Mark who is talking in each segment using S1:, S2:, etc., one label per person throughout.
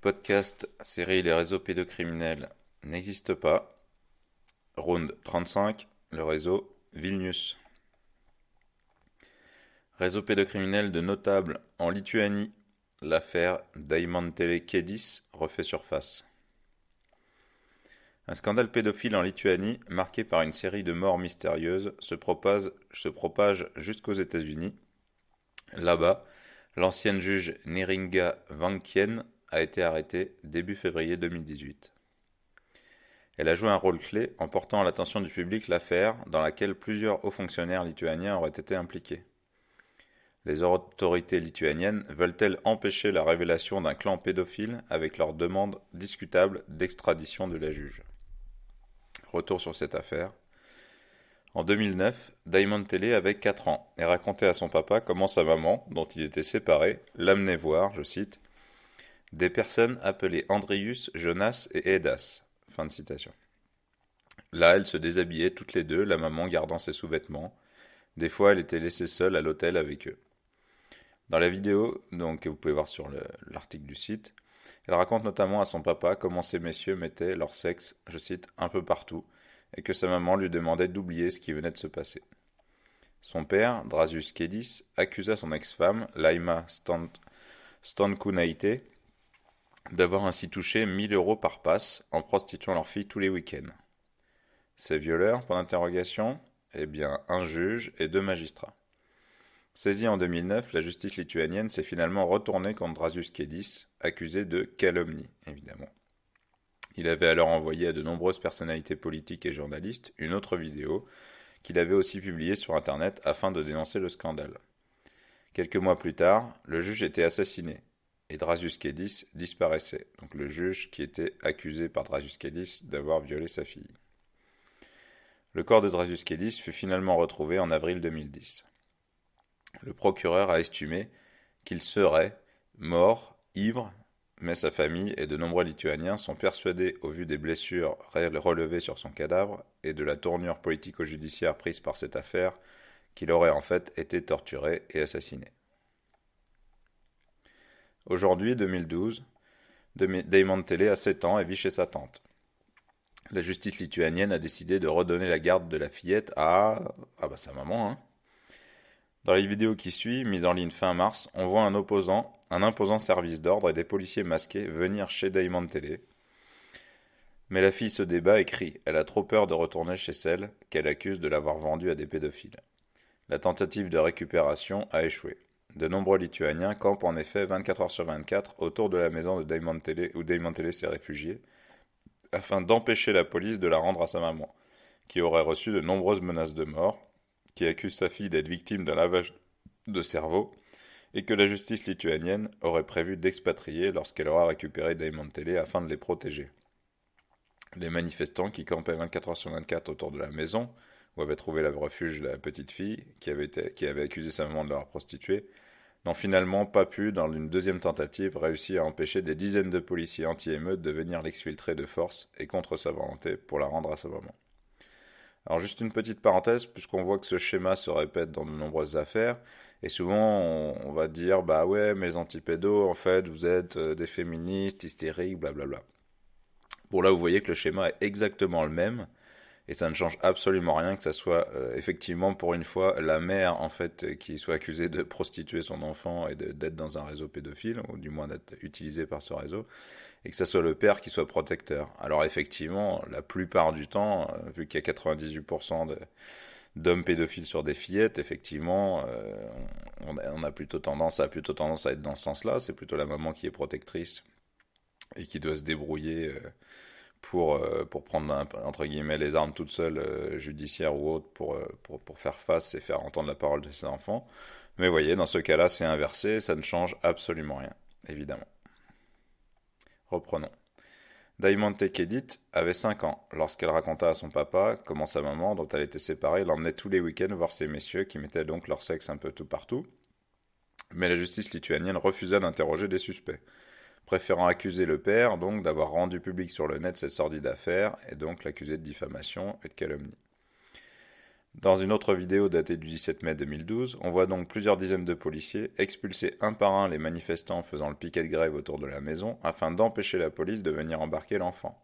S1: Podcast série Les réseaux pédocriminels n'existe pas. Round 35, le réseau Vilnius. Réseau pédocriminel de notables en Lituanie. L'affaire Daimantele Kedis refait surface. Un scandale pédophile en Lituanie, marqué par une série de morts mystérieuses, se propage jusqu'aux États-Unis. Là-bas, l'ancienne juge Neringa Vankien a été arrêtée début février 2018. Elle a joué un rôle clé en portant à l'attention du public l'affaire dans laquelle plusieurs hauts fonctionnaires lituaniens auraient été impliqués. Les autorités lituaniennes veulent-elles empêcher la révélation d'un clan pédophile avec leur demande discutable d'extradition de la juge? Retour sur cette affaire. En 2009, Daimantele avait 4 ans et racontait à son papa comment sa maman, dont il était séparé, l'amenait voir, je cite, des personnes appelées Andrius, Jonas et Edas. Fin de citation. Là, elles se déshabillaient toutes les deux, la maman gardant ses sous-vêtements. Des fois, elle était laissée seule à l'hôtel avec eux. Dans la vidéo, donc, que vous pouvez voir sur l'article du site, elle raconte notamment à son papa comment ces messieurs mettaient leur sexe, je cite, un peu partout, et que sa maman lui demandait d'oublier ce qui venait de se passer. Son père, Drasius Kedis, accusa son ex-femme, Laima Stankunaite, d'avoir ainsi touché 1000 euros par passe en prostituant leur fille tous les week-ends. Ces violeurs, pour l'interrogation, eh bien, un juge et 2 magistrats. Saisi en 2009, la justice lituanienne s'est finalement retournée contre Drasius Kedis, accusé de calomnie, évidemment. Il avait alors envoyé à de nombreuses personnalités politiques et journalistes une autre vidéo qu'il avait aussi publiée sur Internet afin de dénoncer le scandale. Quelques mois plus tard, le juge était assassiné et Drasius Kedis disparaissait, donc le juge qui était accusé par Drasius Kedis d'avoir violé sa fille. Le corps de Drasius Kedis fut finalement retrouvé en avril 2010. Le procureur a estimé qu'il serait mort, ivre, mais sa famille et de nombreux Lituaniens sont persuadés, au vu des blessures relevées sur son cadavre et de la tournure politico-judiciaire prise par cette affaire, qu'il aurait en fait été torturé et assassiné. Aujourd'hui, 2012, Daimantele a 7 ans et vit chez sa tante. La justice lituanienne a décidé de redonner la garde de la fillette à sa maman. Dans les vidéos qui suivent, mises en ligne fin mars, on voit un imposant service d'ordre et des policiers masqués venir chez Daimantele. Mais la fille se débat et crie. Elle a trop peur de retourner chez celle qu'elle accuse de l'avoir vendue à des pédophiles. La tentative de récupération a échoué. De nombreux Lituaniens campent en effet 24 heures sur 24 autour de la maison de Daimantele où Daimantele s'est réfugié, afin d'empêcher la police de la rendre à sa maman, qui aurait reçu de nombreuses menaces de mort, qui accuse sa fille d'être victime d'un lavage de cerveau, et que la justice lituanienne aurait prévu d'expatrier lorsqu'elle aura récupéré Daimantele afin de les protéger. Les manifestants qui campaient 24 heures sur 24 autour de la maison, où avait trouvé le refuge la petite fille, qui avait accusé sa maman de l'avoir prostituée, n'ont finalement pas pu, dans une deuxième tentative, réussir à empêcher des dizaines de policiers anti-émeutes de venir l'exfiltrer de force et contre sa volonté pour la rendre à sa maman. Alors juste une petite parenthèse, puisqu'on voit que ce schéma se répète dans de nombreuses affaires, et souvent on va dire, bah ouais, mais les antipédos, en fait, vous êtes des féministes, hystériques, blablabla. Bon là, vous voyez que le schéma est exactement le même, et ça ne change absolument rien que ça soit effectivement pour une fois la mère en fait qui soit accusée de prostituer son enfant et d'être dans un réseau pédophile, ou du moins d'être utilisé par ce réseau, et que ça soit le père qui soit protecteur. Alors effectivement, la plupart du temps, vu qu'il y a 98% d'hommes pédophiles sur des fillettes, effectivement, on a plutôt tendance à être dans ce sens-là. C'est plutôt la maman qui est protectrice et qui doit se débrouiller pour prendre entre guillemets les armes toute seule, judiciaires ou autres, pour faire face et faire entendre la parole de ses enfants. Mais vous voyez, dans ce cas-là, c'est inversé, ça ne change absolument rien, évidemment. Reprenons. Daimantele Kedis avait 5 ans lorsqu'elle raconta à son papa comment sa maman, dont elle était séparée, l'emmenait tous les week-ends voir ces messieurs qui mettaient donc leur sexe un peu tout partout. Mais la justice lituanienne refusa d'interroger des suspects, préférant accuser le père donc d'avoir rendu public sur le net cette sordide affaire et donc l'accuser de diffamation et de calomnie. Dans une autre vidéo datée du 17 mai 2012, on voit donc plusieurs dizaines de policiers expulser un par un les manifestants faisant le piquet de grève autour de la maison afin d'empêcher la police de venir embarquer l'enfant.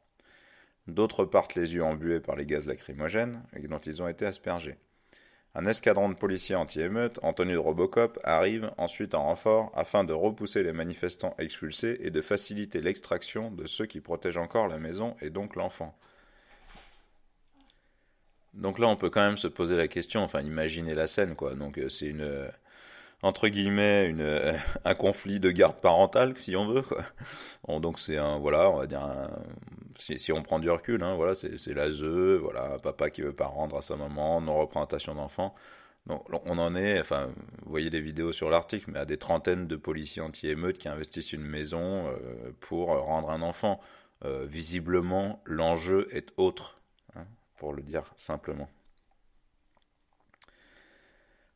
S1: D'autres partent les yeux embués par les gaz lacrymogènes dont ils ont été aspergés. Un escadron de policiers anti-émeutes en tenue de Robocop arrive ensuite en renfort afin de repousser les manifestants expulsés et de faciliter l'extraction de ceux qui protègent encore la maison et donc l'enfant. Donc là, on peut quand même se poser la question, enfin, imaginer la scène, quoi. Donc c'est entre guillemets, un conflit de garde parentale, si on veut, quoi. Donc c'est voilà, on va dire, si on prend du recul, hein, voilà, c'est la ZEU, voilà, un papa qui veut pas rendre à sa maman, non-représentation d'enfant. Donc on en est, enfin, vous voyez les vidéos sur l'article, mais à des trentaines de policiers anti-émeutes qui investissent une maison pour rendre un enfant. Visiblement, l'enjeu est autre, hein, pour le dire simplement.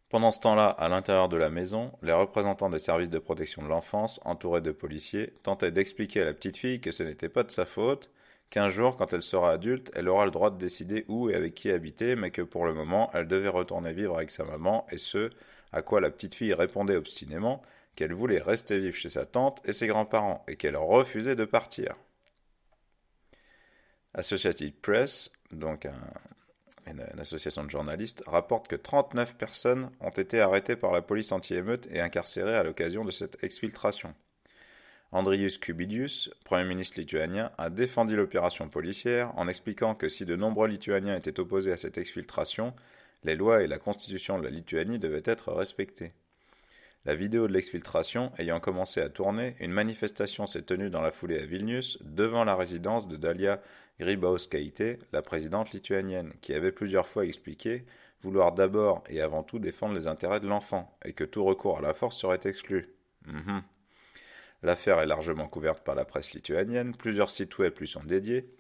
S1: Pendant ce temps-là, à l'intérieur de la maison, les représentants des services de protection de l'enfance, entourés de policiers, tentaient d'expliquer à la petite fille que ce n'était pas de sa faute, qu'un jour, quand elle sera adulte, elle aura le droit de décider où et avec qui habiter, mais que pour le moment, elle devait retourner vivre avec sa maman, et ce, à quoi la petite fille répondait obstinément qu'elle voulait rester vivre chez sa tante et ses grands-parents, et qu'elle refusait de partir. Associated Press, donc une association de journalistes, rapporte que 39 personnes ont été arrêtées par la police anti-émeute et incarcérées à l'occasion de cette exfiltration. Andrius Kubilius, Premier ministre lituanien, a défendu l'opération policière en expliquant que si de nombreux Lituaniens étaient opposés à cette exfiltration, les lois et la constitution de la Lituanie devaient être respectées. La vidéo de l'exfiltration ayant commencé à tourner, une manifestation s'est tenue dans la foulée à Vilnius, devant la résidence de Dalia Grybauskaitė, la présidente lituanienne, qui avait plusieurs fois expliqué vouloir d'abord et avant tout défendre les intérêts de l'enfant, et que tout recours à la force serait exclu. L'affaire est largement couverte par la presse lituanienne, plusieurs sites web lui sont dédiés,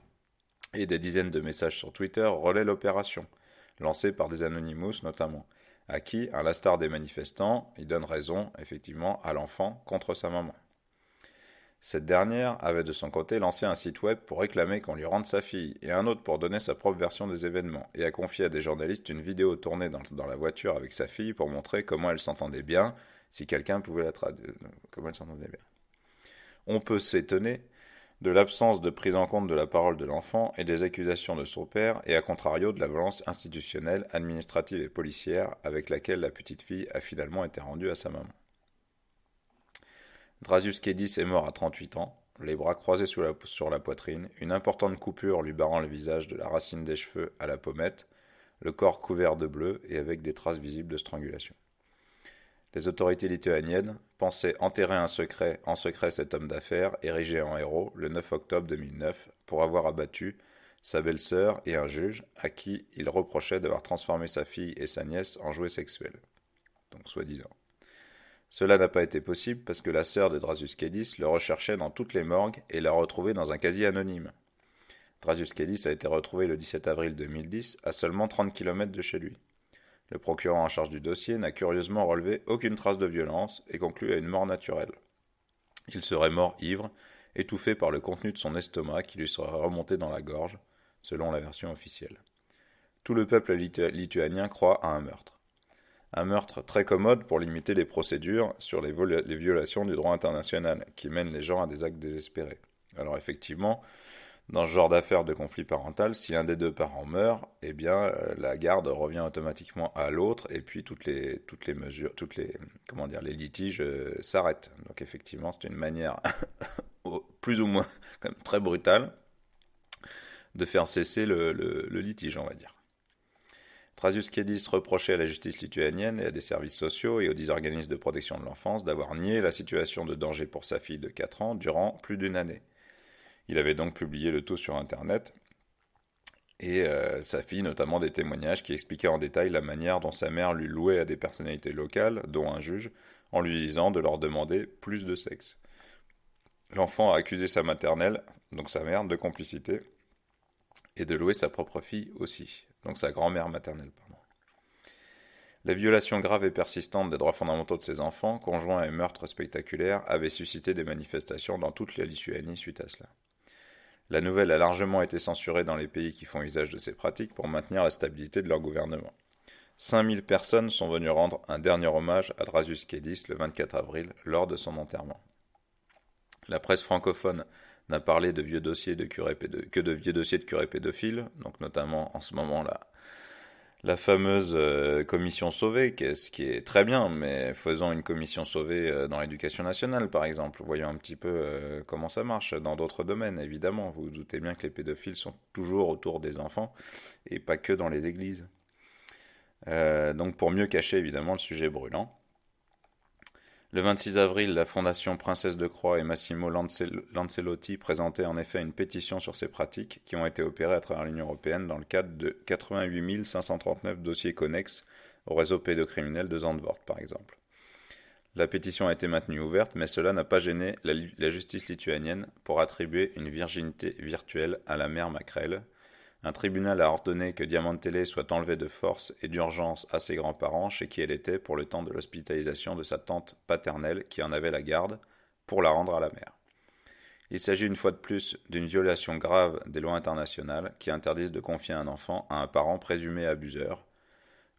S1: et des dizaines de messages sur Twitter relaient l'opération, lancée par des Anonymous notamment, à qui, à l'instar des manifestants, il donne raison, effectivement, à l'enfant contre sa maman. Cette dernière avait de son côté lancé un site web pour réclamer qu'on lui rende sa fille, et un autre pour donner sa propre version des événements, et a confié à des journalistes une vidéo tournée dans la voiture avec sa fille pour montrer comment elle s'entendait bien, si quelqu'un pouvait la traduire, comment elle s'entendait bien. On peut s'étonner de l'absence de prise en compte de la parole de l'enfant et des accusations de son père, et à contrario de la violence institutionnelle, administrative et policière avec laquelle la petite fille a finalement été rendue à sa maman. Dražius Kedis est mort à 38 ans, les bras croisés sur la poitrine, une importante coupure lui barrant le visage de la racine des cheveux à la pommette, le corps couvert de bleu et avec des traces visibles de strangulation. Les autorités lituaniennes pensaient enterrer en secret cet homme d'affaires, érigé en héros le 9 octobre 2009 pour avoir abattu sa belle-sœur et un juge à qui il reprochait d'avoir transformé sa fille et sa nièce en jouets sexuels. Donc soi-disant. Cela n'a pas été possible parce que la sœur de Dražius Kedis le recherchait dans toutes les morgues et l'a retrouvé dans un casier anonyme. Dražius Kedis a été retrouvé le 17 avril 2010 à seulement 30 km de chez lui. Le procureur en charge du dossier n'a curieusement relevé aucune trace de violence et conclut à une mort naturelle. Il serait mort ivre, étouffé par le contenu de son estomac qui lui serait remonté dans la gorge, selon la version officielle. Tout le peuple lituanien croit à un meurtre. Un meurtre très commode pour limiter les procédures sur les violations du droit international qui mènent les gens à des actes désespérés. Alors effectivement, dans ce genre d'affaires de conflit parental, si l'un des deux parents meurt, eh bien la garde revient automatiquement à l'autre et puis toutes les mesures, les litiges s'arrêtent. Donc effectivement, c'est une manière plus ou moins quand même très brutale de faire cesser le litige, on va dire. Dražius Kedis reprochait à la justice lituanienne et à des services sociaux et aux organismes de protection de l'enfance d'avoir nié la situation de danger pour sa fille de 4 ans durant plus d'une année. Il avait donc publié le tout sur Internet, et sa fille notamment des témoignages qui expliquaient en détail la manière dont sa mère lui louait à des personnalités locales, dont un juge, en lui disant de leur demander plus de sexe. L'enfant a accusé sa maternelle, donc sa mère, de complicité, et de louer sa propre fille aussi, donc sa grand-mère maternelle, pardon. La violation grave et persistante des droits fondamentaux de ses enfants, conjoints à un meurtre spectaculaire, avait suscité des manifestations dans toute la Lituanie suite à cela. La nouvelle a largement été censurée dans les pays qui font usage de ces pratiques pour maintenir la stabilité de leur gouvernement. 5000 personnes sont venues rendre un dernier hommage à Drasus Kedis le 24 avril lors de son enterrement. La presse francophone n'a parlé de vieux dossiers que de vieux dossiers de curés pédophiles, donc notamment en ce moment la fameuse commission Sauvé, ce qui est très bien, mais faisons une commission Sauvé dans l'éducation nationale, par exemple. Voyons un petit peu comment ça marche dans d'autres domaines, évidemment. Vous vous doutez bien que les pédophiles sont toujours autour des enfants, et pas que dans les églises. Donc pour mieux cacher, évidemment, le sujet brûlant. Le 26 avril, la Fondation Princesse de Croix et Massimo Lancellotti présentaient en effet une pétition sur ces pratiques qui ont été opérées à travers l'Union européenne dans le cadre de 88 539 dossiers connexes au réseau pédocriminel de Zandvoort, par exemple. La pétition a été maintenue ouverte, mais cela n'a pas gêné la justice lituanienne pour attribuer une virginité virtuelle à la mère Makrel. Un tribunal a ordonné que Diamantele soit enlevée de force et d'urgence à ses grands-parents, chez qui elle était pour le temps de l'hospitalisation de sa tante paternelle qui en avait la garde, pour la rendre à la mère. Il s'agit une fois de plus d'une violation grave des lois internationales qui interdisent de confier un enfant à un parent présumé abuseur.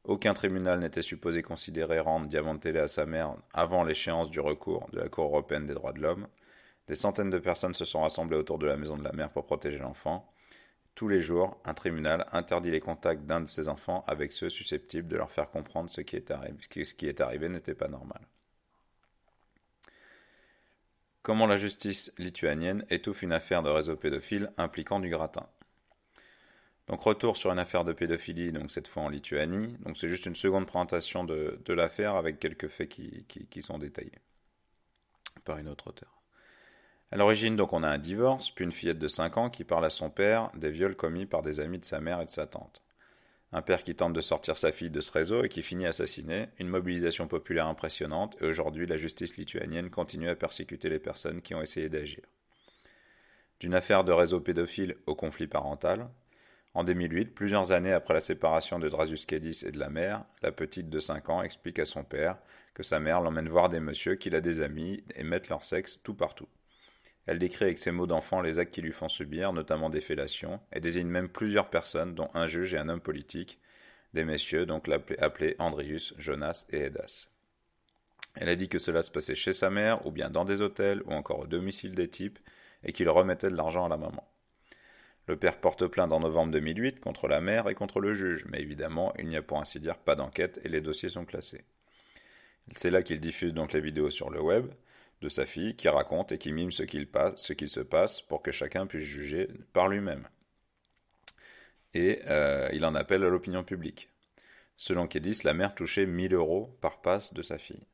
S1: Aucun tribunal n'était supposé considérer rendre Diamantele à sa mère avant l'échéance du recours de la Cour européenne des droits de l'homme. Des centaines de personnes se sont rassemblées autour de la maison de la mère pour protéger l'enfant. Tous les jours, un tribunal interdit les contacts d'un de ses enfants avec ceux susceptibles de leur faire comprendre ce qui est arrivé n'était pas normal. Comment la justice lituanienne étouffe une affaire de réseau pédophile impliquant du gratin. Donc retour sur une affaire de pédophilie, donc cette fois en Lituanie. Donc c'est juste une seconde présentation de l'affaire avec quelques faits qui sont détaillés par une autre auteure. À l'origine, donc, on a un divorce, puis une fillette de 5 ans qui parle à son père des viols commis par des amis de sa mère et de sa tante. Un père qui tente de sortir sa fille de ce réseau et qui finit assassiné, une mobilisation populaire impressionnante, et aujourd'hui la justice lituanienne continue à persécuter les personnes qui ont essayé d'agir. D'une affaire de réseau pédophile au conflit parental, en 2008, plusieurs années après la séparation de Drasus Kedis et de la mère, la petite de 5 ans explique à son père que sa mère l'emmène voir des messieurs qu'il a des amis et mettent leur sexe tout partout. Elle décrit avec ses mots d'enfant les actes qui lui font subir, notamment des fellations, et désigne même plusieurs personnes, dont un juge et un homme politique, des messieurs donc appelés Andrius, Jonas et Edas. Elle a dit que cela se passait chez sa mère, ou bien dans des hôtels, ou encore au domicile des types, et qu'il remettait de l'argent à la maman. Le père porte plainte en novembre 2008 contre la mère et contre le juge, mais évidemment, il n'y a pour ainsi dire pas d'enquête et les dossiers sont classés. C'est là qu'il diffuse donc les vidéos sur le web de sa fille qui raconte et qui mime ce qu'il se passe pour que chacun puisse juger par lui-même. Et il en appelle à l'opinion publique. Selon Kedis, la mère touchait 1000 € par passe de sa fille.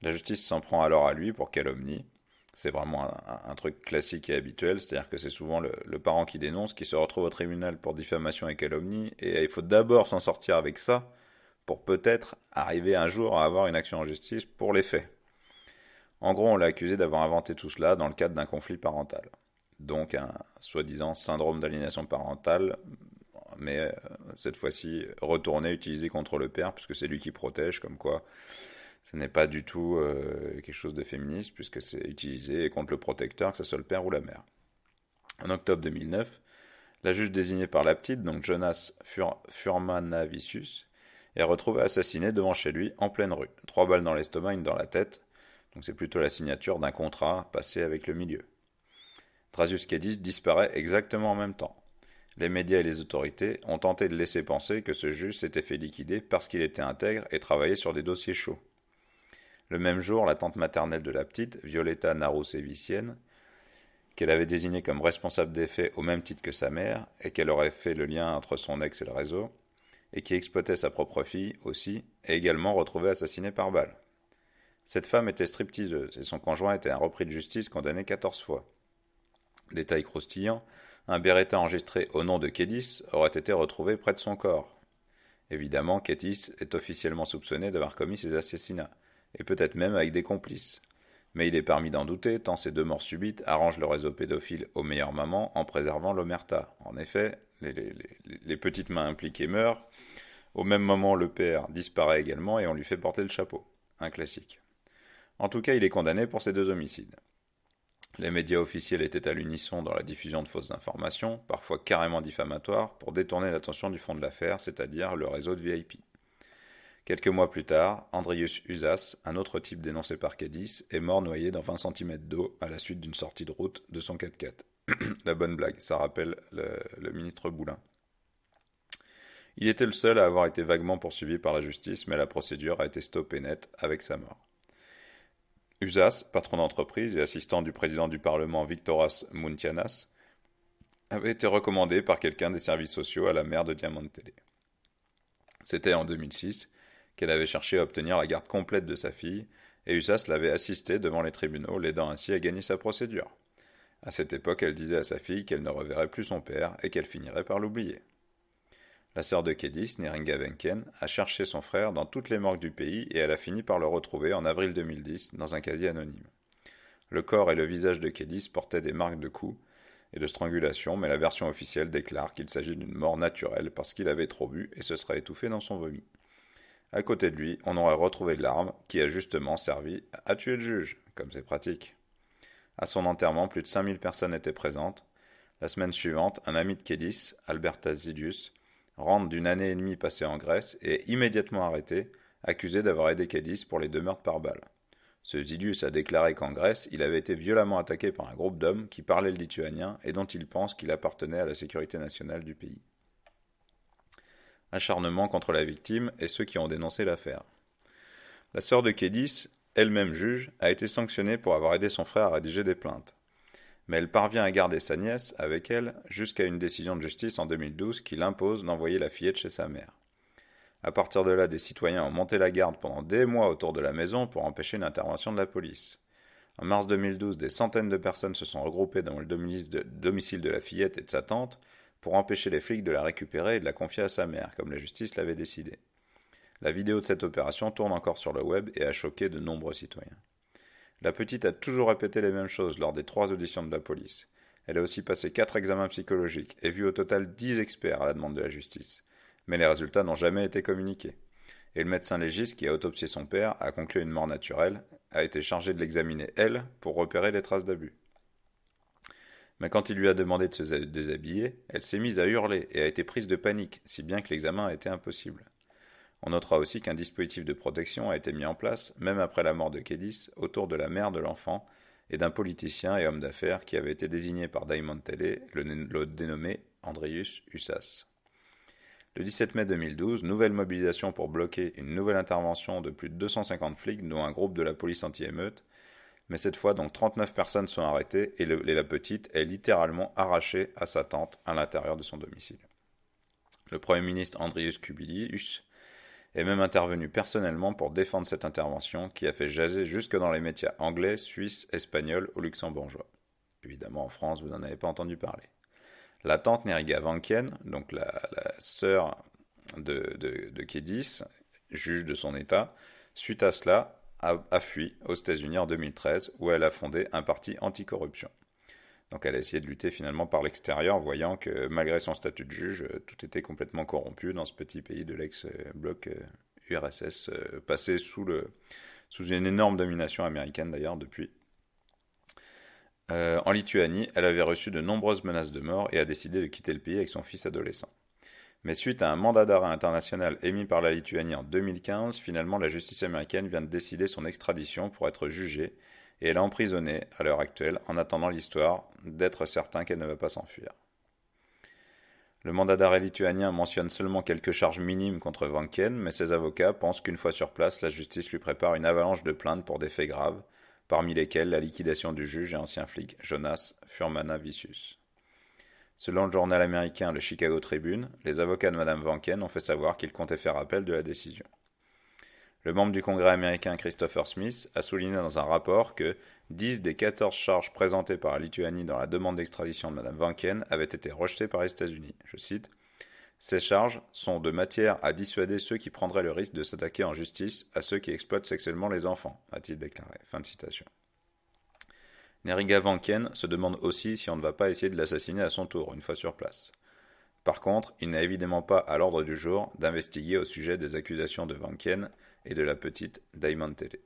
S1: La justice s'en prend alors à lui pour calomnie. C'est vraiment un truc classique et habituel, c'est-à-dire que c'est souvent le parent qui dénonce, qui se retrouve au tribunal pour diffamation et calomnie, et il faut d'abord s'en sortir avec ça, pour peut-être arriver un jour à avoir une action en justice pour les faits. En gros, on l'a accusé d'avoir inventé tout cela dans le cadre d'un conflit parental. Donc un soi-disant syndrome d'aliénation parentale, mais cette fois-ci retourné, utilisé contre le père, puisque c'est lui qui protège, comme quoi ce n'est pas du tout quelque chose de féministe, puisque c'est utilisé contre le protecteur, que ce soit le père ou la mère. En octobre 2009, la juge désignée par la petite, donc Jonas Furmanavicius, est retrouvée assassinée devant chez lui, en pleine rue. 3 balles dans l'estomac, une dans la tête. Donc c'est plutôt la signature d'un contrat passé avec le milieu. Drasus Kedis disparaît exactement en même temps. Les médias et les autorités ont tenté de laisser penser que ce juge s'était fait liquider parce qu'il était intègre et travaillait sur des dossiers chauds. Le même jour, la tante maternelle de la petite, Violeta Narusevicienne, qu'elle avait désignée comme responsable des faits au même titre que sa mère, et qu'elle aurait fait le lien entre son ex et le réseau, et qui exploitait sa propre fille aussi, est également retrouvée assassinée par balle. Cette femme était stripteaseuse et son conjoint était un repris de justice condamné 14 fois. Détail croustillant, un Beretta enregistré au nom de Kedis aurait été retrouvé près de son corps. Évidemment, Kedis est officiellement soupçonné d'avoir commis ces assassinats, et peut-être même avec des complices. Mais il est permis d'en douter, tant ces 2 morts subites arrangent le réseau pédophile aux meilleures mamans en préservant l'omerta. En effet, les petites mains impliquées meurent. Au même moment, le père disparaît également et on lui fait porter le chapeau. Un classique. En tout cas, il est condamné pour ces 2 homicides. Les médias officiels étaient à l'unisson dans la diffusion de fausses informations, parfois carrément diffamatoires, pour détourner l'attention du fond de l'affaire, c'est-à-dire le réseau de VIP. Quelques mois plus tard, Andrius Usas, un autre type dénoncé par Kédis, est mort noyé dans 20 cm d'eau à la suite d'une sortie de route de son 4x4. La bonne blague, ça rappelle le ministre Boulin. Il était le seul à avoir été vaguement poursuivi par la justice, mais la procédure a été stoppée net avec sa mort. Usas, patron d'entreprise et assistant du président du Parlement Victoras Muntianas, avait été recommandé par quelqu'un des services sociaux à la maire de Diamantele. C'était en 2006 qu'elle avait cherché à obtenir la garde complète de sa fille, et Usas l'avait assistée devant les tribunaux, l'aidant ainsi à gagner sa procédure. À cette époque, elle disait à sa fille qu'elle ne reverrait plus son père et qu'elle finirait par l'oublier. La sœur de Kédis, Neringa Wenken, a cherché son frère dans toutes les morgues du pays et elle a fini par le retrouver en avril 2010 dans un casier anonyme. Le corps et le visage de Kédis portaient des marques de coups et de strangulation, mais la version officielle déclare qu'il s'agit d'une mort naturelle parce qu'il avait trop bu et se serait étouffé dans son vomi. À côté de lui, on aurait retrouvé l'arme qui a justement servi à tuer le juge, comme c'est pratique. À son enterrement, plus de 5000 personnes étaient présentes. La semaine suivante, un ami de Kédis, Albertas Zidius, rentre d'une année et demie passée en Grèce et est immédiatement arrêté, accusé d'avoir aidé Kédis pour les 2 meurtres par balle. Ce Zidius a déclaré qu'en Grèce, il avait été violemment attaqué par un groupe d'hommes qui parlaient le lituanien et dont il pense qu'il appartenait à la sécurité nationale du pays. Acharnement contre la victime et ceux qui ont dénoncé l'affaire. La sœur de Kédis, elle-même juge, a été sanctionnée pour avoir aidé son frère à rédiger des plaintes. Mais elle parvient à garder sa nièce avec elle jusqu'à une décision de justice en 2012 qui l'impose d'envoyer la fillette chez sa mère. À partir de là, des citoyens ont monté la garde pendant des mois autour de la maison pour empêcher une intervention de la police. En mars 2012, des centaines de personnes se sont regroupées dans le domicile de la fillette et de sa tante pour empêcher les flics de la récupérer et de la confier à sa mère, comme la justice l'avait décidé. La vidéo de cette opération tourne encore sur le web et a choqué de nombreux citoyens. La petite a toujours répété les mêmes choses lors des 3 auditions de la police. Elle a aussi passé 4 examens psychologiques et vu au total 10 experts à la demande de la justice. Mais les résultats n'ont jamais été communiqués. Et le médecin légiste qui a autopsié son père a conclu une mort naturelle, a été chargé de l'examiner elle pour repérer les traces d'abus. Mais quand il lui a demandé de se déshabiller, elle s'est mise à hurler et a été prise de panique, si bien que l'examen a été impossible. On notera aussi qu'un dispositif de protection a été mis en place, même après la mort de Kédis, autour de la mère de l'enfant et d'un politicien et homme d'affaires qui avait été désigné par Diamantele, le dénommé Andrius Usas. Le 17 mai 2012, nouvelle mobilisation pour bloquer une nouvelle intervention de plus de 250 flics, dont un groupe de la police anti-émeute, mais cette fois donc 39 personnes sont arrêtées et la petite est littéralement arrachée à sa tante à l'intérieur de son domicile. Le Premier ministre Andrius Kubilius est même intervenu personnellement pour défendre cette intervention qui a fait jaser jusque dans les médias anglais, suisses, espagnols ou luxembourgeois. Évidemment, en France, vous n'en avez pas entendu parler. La tante Neringa Wenken, donc la sœur de Kédis, juge de son état, suite à cela, a fui aux États-Unis en 2013 où elle a fondé un parti anticorruption. Donc elle a essayé de lutter finalement par l'extérieur, voyant que malgré son statut de juge, tout était complètement corrompu dans ce petit pays de l'ex-bloc URSS, passé sous une énorme domination américaine d'ailleurs depuis. En Lituanie, elle avait reçu de nombreuses menaces de mort et a décidé de quitter le pays avec son fils adolescent. Mais suite à un mandat d'arrêt international émis par la Lituanie en 2015, finalement la justice américaine vient de décider son extradition pour être jugée et elle est emprisonnée à l'heure actuelle en attendant l'histoire d'être certain qu'elle ne va pas s'enfuir. Le mandat d'arrêt lituanien mentionne seulement quelques charges minimes contre Wenken, mais ses avocats pensent qu'une fois sur place, la justice lui prépare une avalanche de plaintes pour des faits graves, parmi lesquels la liquidation du juge et ancien flic Jonas Furmanavicius. Selon le journal américain le Chicago Tribune, les avocats de Mme Wenken ont fait savoir qu'ils comptaient faire appel de la décision. Le membre du Congrès américain Christopher Smith a souligné dans un rapport que 10 des 14 charges présentées par la Lituanie dans la demande d'extradition de Mme Wenken avaient été rejetées par les États-Unis. Je cite, « Ces charges sont de matière à dissuader ceux qui prendraient le risque de s'attaquer en justice à ceux qui exploitent sexuellement les enfants », a-t-il déclaré. Fin de citation. Neringa Wenken se demande aussi si on ne va pas essayer de l'assassiner à son tour, une fois sur place. Par contre, il n'est évidemment pas à l'ordre du jour d'investiguer au sujet des accusations de Wenken et de la petite Diamantele.